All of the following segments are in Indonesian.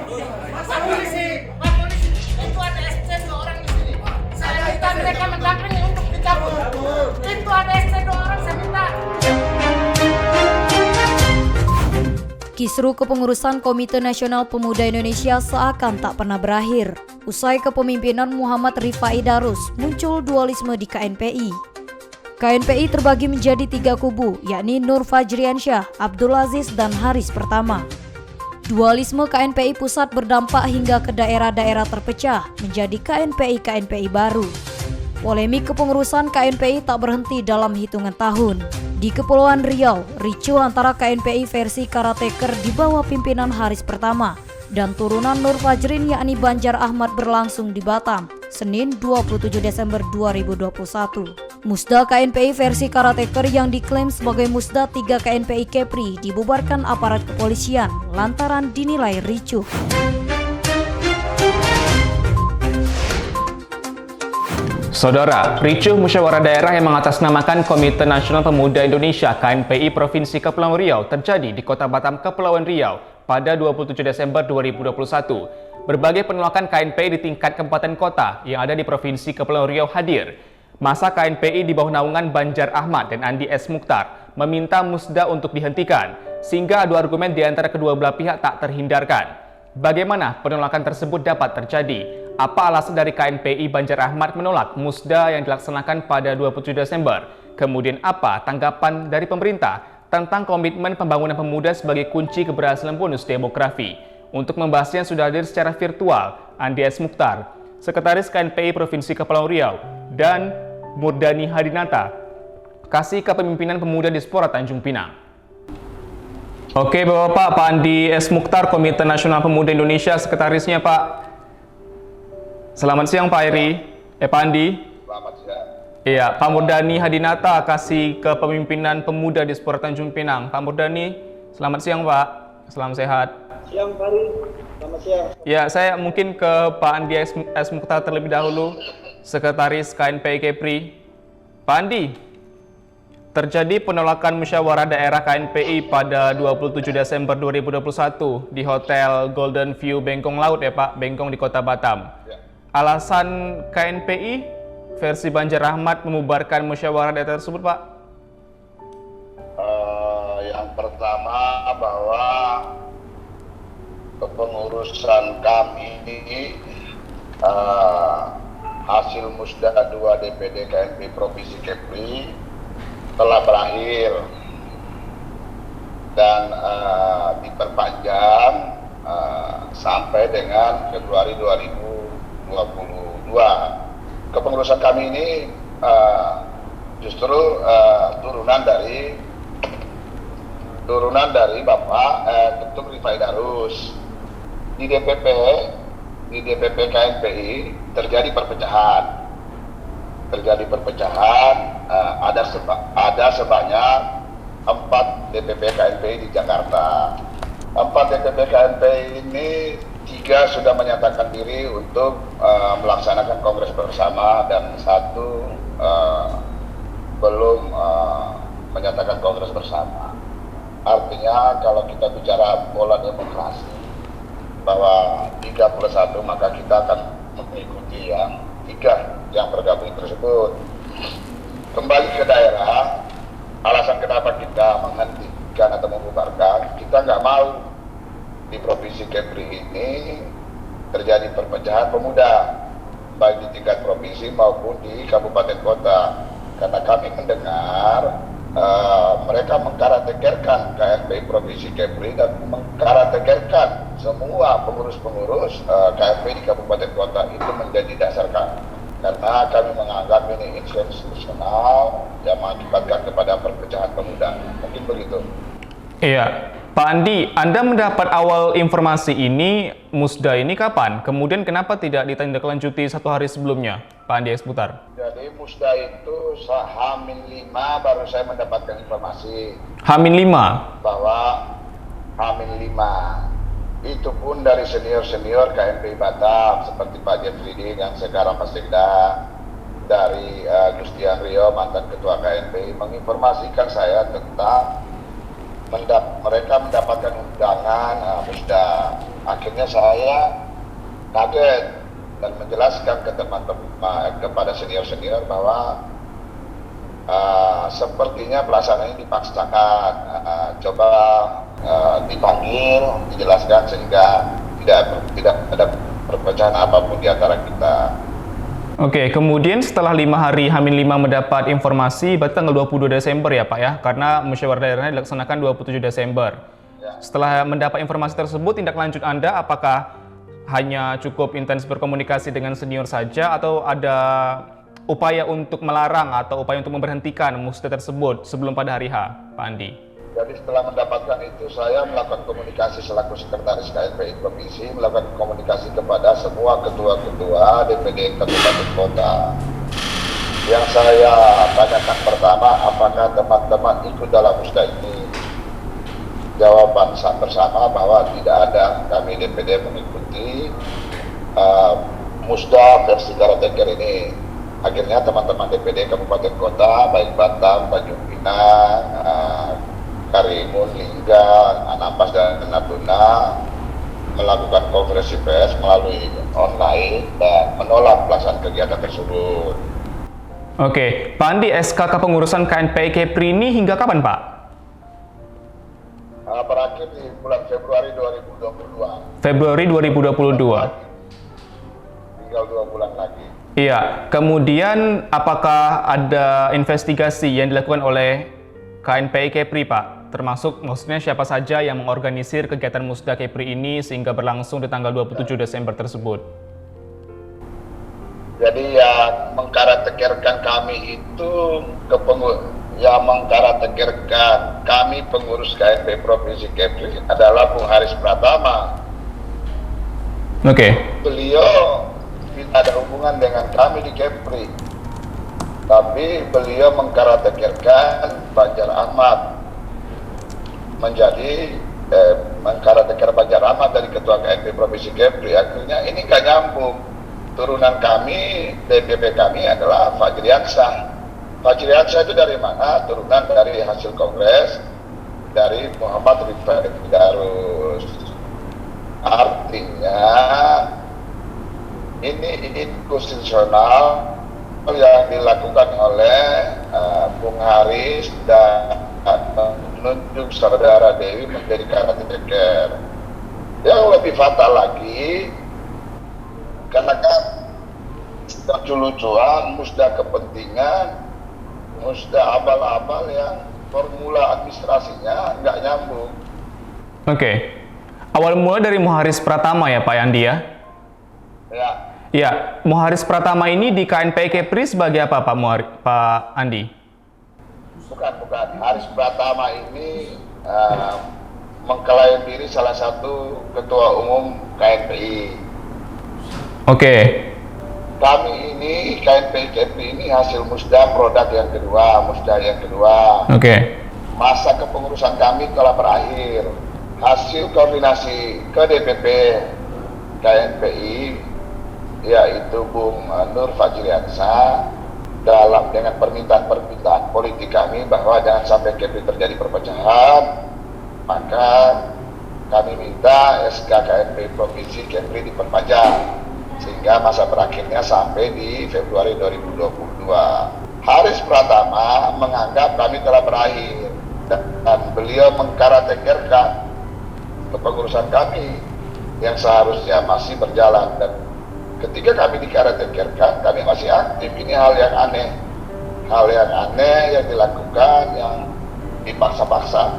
Pak polisi, itu ada SC 2 orang di sini. Saya minta mereka mendampingi untuk dicabut. Itu ada SC 2 orang, saya minta. Kisru kepengurusan Komite Nasional Pemuda Indonesia seakan tak pernah berakhir. Usai kepemimpinan Muhammad Rifai Darus, muncul dualisme di KNPI. KNPI terbagi menjadi 3 kubu, yakni Nur Fajriansyah, Abdul Aziz, dan Haris Pertama. Dualisme KNPI pusat berdampak hingga ke daerah-daerah terpecah menjadi KNPI baru. Polemik kepengurusan KNPI tak berhenti dalam hitungan tahun. Di Kepulauan Riau, ricuh antara KNPI versi karateker di bawah pimpinan Haris Pertama dan turunan Nur Fajrin yakni Banjar Ahmad berlangsung di Batam, Senin 27 Desember 2021. Musda KNPI versi karateker yang diklaim sebagai Musda 3 KNPI Kepri dibubarkan aparat kepolisian lantaran dinilai ricuh. Saudara, ricuh musyawarah daerah yang mengatasnamakan Komite Nasional Pemuda Indonesia KNPI Provinsi Kepulauan Riau terjadi di Kota Batam, Kepulauan Riau pada 27 Desember 2021. Berbagai penolakan KNPI di tingkat kabupaten kota yang ada di Provinsi Kepulauan Riau hadir. Masa KNPI di bawah naungan Banjar Ahmad dan Andi S. Mukhtar meminta musda untuk dihentikan, sehingga adu argumen di antara kedua belah pihak tak terhindarkan. Bagaimana penolakan tersebut dapat terjadi? Apa alasan dari KNPI Banjar Ahmad menolak musda yang dilaksanakan pada 27 Desember? Kemudian apa tanggapan dari pemerintah tentang komitmen pembangunan pemuda sebagai kunci keberhasilan bonus demografi? Untuk membahasnya sudah hadir secara virtual Andi S. Mukhtar, Sekretaris KNPI Provinsi Kepulauan Riau, dan Murdani Hadinata, Kasih Kepemimpinan Pemuda Diaspora Tanjung Pinang. Oke Bapak-Bapak, Pak Andi S. Mukhtar, Komite Nasional Pemuda Indonesia, Sekretarisnya Pak. Selamat siang Pak Eri, Pak Andi. Selamat siang. Iya, Pak Murdani Hadinata, Kasih Kepemimpinan Pemuda Diaspora Tanjung Pinang. Pak Murdani, selamat siang Pak, salam sehat. Siang Pak Ari, selamat siang. Ya, saya mungkin ke Pak Andi S. Mukhtar terlebih dahulu, Sekretaris KNPI Kepri. Pak Andi, terjadi penolakan musyawarah daerah KNPI pada 27 Desember 2021 di Hotel Golden View Bengkong Laut ya Pak, Bengkong di Kota Batam. Ya. Alasan KNPI versi Banjar Ahmad memubarkan musyawarah daerah tersebut Pak? Yang pertama bahwa kepengurusan kami hasil musda 2 DPD KNPI Provinsi Kepri telah berakhir dan diperpanjang sampai dengan Februari 2022. Kepengurusan kami ini justru turunan dari Bapak Ketum Rifai Darus. Di DPP KNPI terjadi perpecahan. Ada sebanyak 4 DPP KNPI di Jakarta. 4 DPP KNPI ini 3 sudah menyatakan diri untuk melaksanakan kongres bersama dan 1 belum menyatakan kongres bersama. Artinya kalau kita bicara pola demokrasi bahwa 31 maka kita akan mengikuti yang 3 yang bergabung tersebut. Kembali ke daerah, alasan kenapa kita menghentikan atau membubarkan, kita nggak mau di Provinsi Kepri ini terjadi perpecahan pemuda, baik di tingkat provinsi maupun di kabupaten kota. Karena kami mendengar mereka mengkaratekerkan KNPI Provinsi Kepri dan mengkaratekerkan semua pengurus-pengurus KNPI di kabupaten kota itu menjadi dasar kami. Karena kami menganggap ini institusional yang mengakibatkan kepada perpecahan pemuda. Mungkin begitu. Iya, Pak Andi, Anda mendapat awal informasi ini, musda ini kapan? Kemudian kenapa tidak ditindaklanjuti 1 hari sebelumnya, Pak Andi S. Mukhtar? Jadi musda itu H-5 baru saya mendapatkan informasi. H-5? Bahwa H-5 itu pun dari senior-senior KNPI Batam seperti Pak Jeffridi yang sekarang Sekda, dari Gustian Rio mantan ketua KNPI menginformasikan saya tentang mereka mendapatkan undangan musda. Akhirnya saya kaget dan menjelaskan ke teman-teman, kepada senior-senior bahwa sepertinya pelaksanaan ini dipaksakan. Coba dipanggil, dijelaskan sehingga tidak ada perpecahan apapun di antara kita. Oke, kemudian setelah 5 hari H-5 mendapat informasi, berarti tanggal 22 Desember ya Pak ya, karena musyawarah daerahnya dilaksanakan 27 Desember. Ya. Setelah mendapat informasi tersebut, tindak lanjut Anda apakah hanya cukup intens berkomunikasi dengan senior saja atau ada upaya untuk melarang atau upaya untuk memberhentikan musda tersebut sebelum pada hari H, Pak Andi? Jadi setelah mendapatkan itu, saya melakukan komunikasi selaku sekretaris KNPI Provinsi, melakukan komunikasi kepada semua ketua-ketua DPD Kabupaten Kota. Yang saya tanyakan pertama, apakah teman-teman ikut dalam musda ini? Jawaban bersama bahwa tidak ada, kami DPD mengikuti musda versi Karateker ini. Akhirnya teman-teman DPD Kabupaten Kota, baik Batam, Tanjung Pinang, Karimun, Lingga, Anambas, dan Natuna melakukan konferensi pers melalui online dan menolak pelaksanaan kegiatan tersebut. Oke, Pak Andi, SK kepengurusan KNPI Kepri ini hingga kapan Pak? Berakhir di bulan Februari 2022. Februari 2022. Tinggal 2 bulan lagi. Iya, kemudian apakah ada investigasi yang dilakukan oleh KNPI Kepri Pak? Termasuk maksudnya siapa saja yang mengorganisir kegiatan musda Kepri ini sehingga berlangsung di tanggal 27 Desember tersebut? Jadi yang mengkarakterkan kami itu yang mengkarakterkan kami pengurus KNPI Provinsi Kepri adalah Bung Haris Pratama. Oke. Beliau tidak ada hubungan dengan kami di Kepri, tapi beliau mengkarakterkan Banjar Ahmad menjadi mengkarakterkan Banjar Ahmad dari Ketua KNPI Provinsi Kepri. Akhirnya ini nggak nyambung. Turunan kami, DPP kami adalah Fajriansyah. Fajriansyah itu dari mana? Turunan dari hasil kongres dari Muhammad Rifai Darus. Artinya ini inkonstitusional yang dilakukan oleh Bung Haris dan menunjuk saudara Dewi menjadi Karateker. Yang lebih fatal lagi, karena kan lucu-lucuan, musda kepentingan, musda abal-abal yang formula administrasinya nggak nyambung. Oke. Awal mula dari Muharis Pratama ya Pak Andi ya? Ya. Ya, Muharis Pratama ini di KNPI Kepri sebagai apa Pak Andi? Bukan. Haris Pratama ini mengklaim diri salah satu ketua umum KNPI. Oke. Kami ini, KNPI Kepri ini hasil musda produk yang kedua. Oke. Masa kepengurusan kami telah berakhir. Hasil koordinasi ke DPP KNPI, yaitu Bung Nur Fajriansyah, dengan permintaan politik kami bahwa jangan sampai Kepri terjadi perpecahan, maka kami minta SK KNPI Provinsi Kepri diperpanjang sehingga masa berakhirnya sampai di Februari 2022. Haris Pratama menganggap kami telah berakhir dan beliau mengkarakterkan kepengurusan kami yang seharusnya masih berjalan, dan ketika kami dikarakterkan kami masih aktif. Ini hal yang aneh yang dilakukan, yang dipaksa-paksa.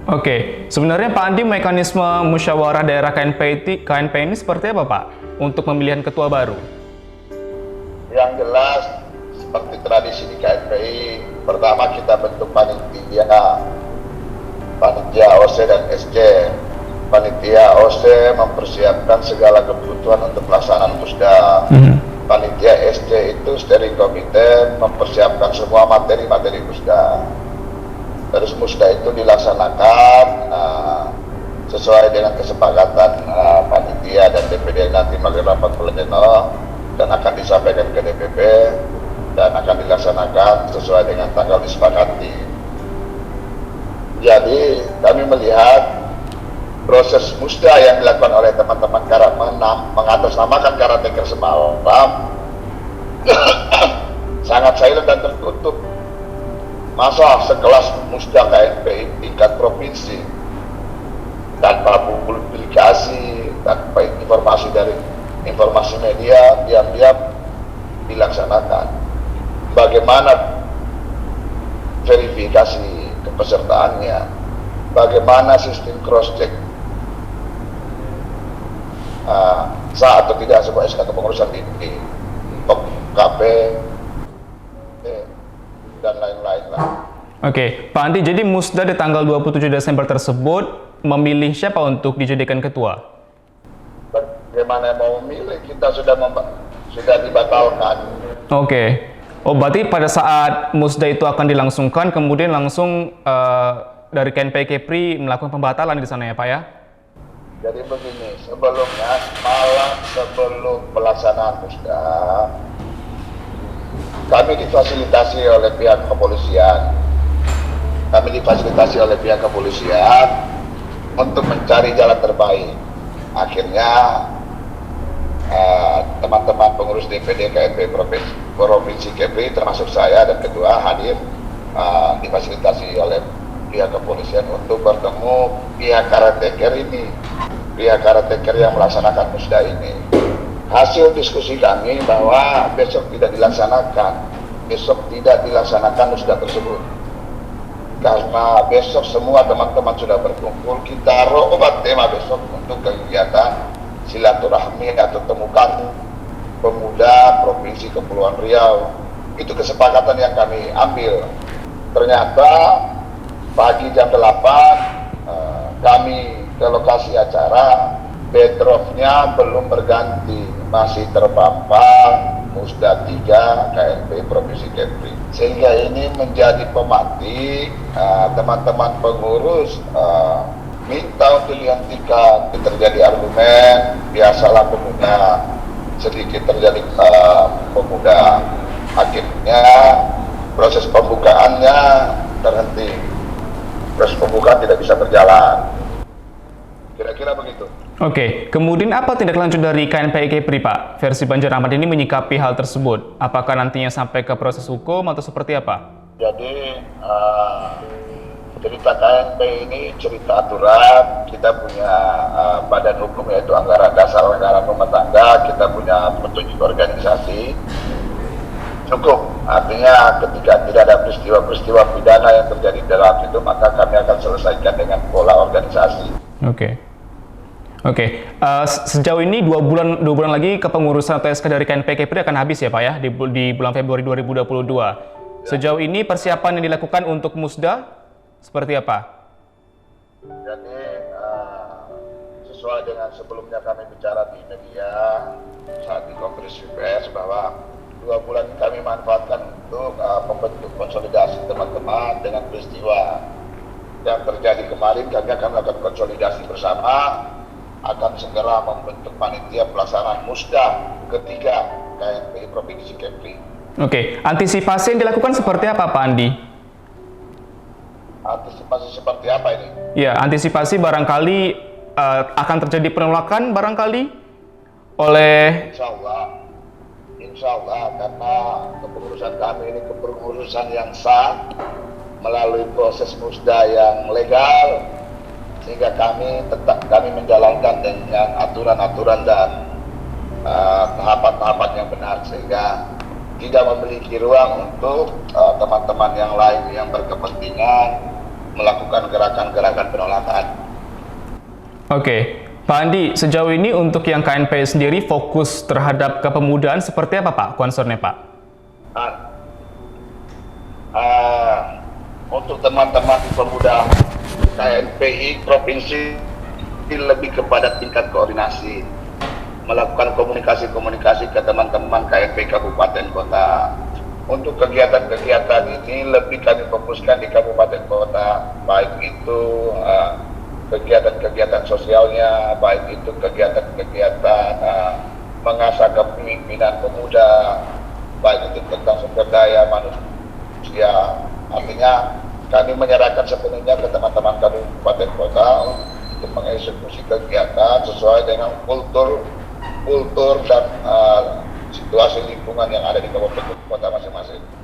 Oke, sebenarnya Pak Andi, mekanisme musyawarah daerah KNPI ini seperti apa Pak untuk pemilihan ketua baru? Yang jelas seperti tradisi di KNPI, pertama kita bentuk panitia OC dan SC. Panitia OC mempersiapkan segala kebutuhan untuk pelaksanaan musda. Panitia SC itu steering committee mempersiapkan semua materi-materi musda. Terus musda itu dilaksanakan sesuai dengan kesepakatan panitia dan DPD nanti melalui rapat pleno, dan akan disampaikan ke DPP dan akan dilaksanakan sesuai dengan tanggal disepakati. Jadi kami melihat proses musda yang dilakukan oleh teman-teman mengatasnamakan karateka semalam sangat silent dan tertutup. Masa sekelas musda KNPI tingkat provinsi tanpa publikasi, tanpa informasi media, diam-diam dilaksanakan. Bagaimana verifikasi kepesertaannya, bagaimana sistem cross check sah atau tidak sebuah SK kepengurusan di KP dan lain-lain lah. Oke, Pak Andi, jadi musda di tanggal 27 Desember tersebut memilih siapa untuk dijadikan ketua? Bagaimana mau memilih, kita sudah dibatalkan. Oke. Oh, berarti pada saat musda itu akan dilangsungkan, kemudian langsung dari KNPI Kepri melakukan pembatalan di sana ya Pak ya? Jadi begini, sebelumnya malam sebelum pelaksanaan musda, kami difasilitasi oleh pihak kepolisian. Untuk mencari jalan terbaik. Akhirnya teman-teman pengurus DPD KNPI Provinsi Kepri termasuk saya dan ketua hadir difasilitasi oleh pihak kepolisian untuk bertemu pihak karateker yang melaksanakan musda ini. Hasil diskusi kami bahwa besok tidak dilaksanakan musda tersebut karena besok semua teman-teman sudah berkumpul. Kita robat tema besok untuk kegiatan silaturahmi atau temukan pemuda Provinsi Kepulauan Riau. Itu kesepakatan yang kami ambil. Ternyata pagi jam 8 kami ke lokasi acara, bedrocknya belum berganti, masih terpampang musda 3 KNPI Provinsi Kepri. Sehingga ini menjadi pemantik teman-teman pengurus minta untuk dihentikan. Terjadi argumen, biasalah pemuda, sedikit terjadi pemuda. Akhirnya proses pembukaannya terhenti. Proses pembukaan tidak bisa berjalan. Kira-kira begitu. Oke, kemudian apa tindak lanjut dari KNPI Kepri Pak? Versi Banjar Ahmad ini menyikapi hal tersebut. Apakah nantinya sampai ke proses hukum atau seperti apa? Jadi cerita KNPI ini cerita aturan. Kita punya badan hukum yaitu anggaran dasar anggaran rumah tangga. Kita punya petunjuk organisasi. Cukup. Artinya ketika tidak ada peristiwa pidana yang terjadi dalam itu, maka kami akan selesaikan dengan pola organisasi. Oke. Sejauh ini 2 bulan lagi kepengurusan atau SK dari KNPI Kepri akan habis ya Pak ya, di bulan Februari 2022. Sejauh ini persiapan yang dilakukan untuk musda seperti apa? Jadi sesuai dengan sebelumnya kami bicara di media saat di Kongres UPS bahwa 2 bulan kami manfaatkan untuk membentuk konsolidasi teman-teman dengan peristiwa yang terjadi kemarin. Kami akan melakukan konsolidasi bersama, akan segera membentuk panitia pelaksanaan musda ketiga KNPI Provinsi Kepri. Oke, antisipasi yang dilakukan seperti apa Pak Andi? Antisipasi seperti apa ini? Ya, antisipasi barangkali akan terjadi penolakan barangkali oleh... Insya Allah, karena kepengurusan kami ini kepengurusan yang sah melalui proses musda yang legal, sehingga kami menjalankan dengan aturan-aturan dan tahapan-tahapan yang benar, sehingga tidak memiliki ruang untuk teman-teman yang lain yang berkepentingan melakukan gerakan-gerakan penolakan. Oke. Pak Andi, sejauh ini untuk yang KNPI sendiri fokus terhadap kepemudaan seperti apa Pak, concernnya Pak? Untuk teman-teman pemuda KNPI Provinsi lebih kepada tingkat koordinasi, melakukan komunikasi ke teman-teman KNPI Kabupaten Kota. Untuk kegiatan-kegiatan ini lebih kami fokuskan di Kabupaten Kota, baik itu kegiatan-kegiatan sosialnya, baik itu kegiatan-kegiatan mengasah kepemimpinan pemuda, baik itu tentang sumber daya manusia. Artinya kami menyerahkan sepenuhnya ke teman-teman kami kabupaten kota untuk mengeksekusi kegiatan sesuai dengan kultur dan situasi lingkungan yang ada di kabupaten kota masing-masing.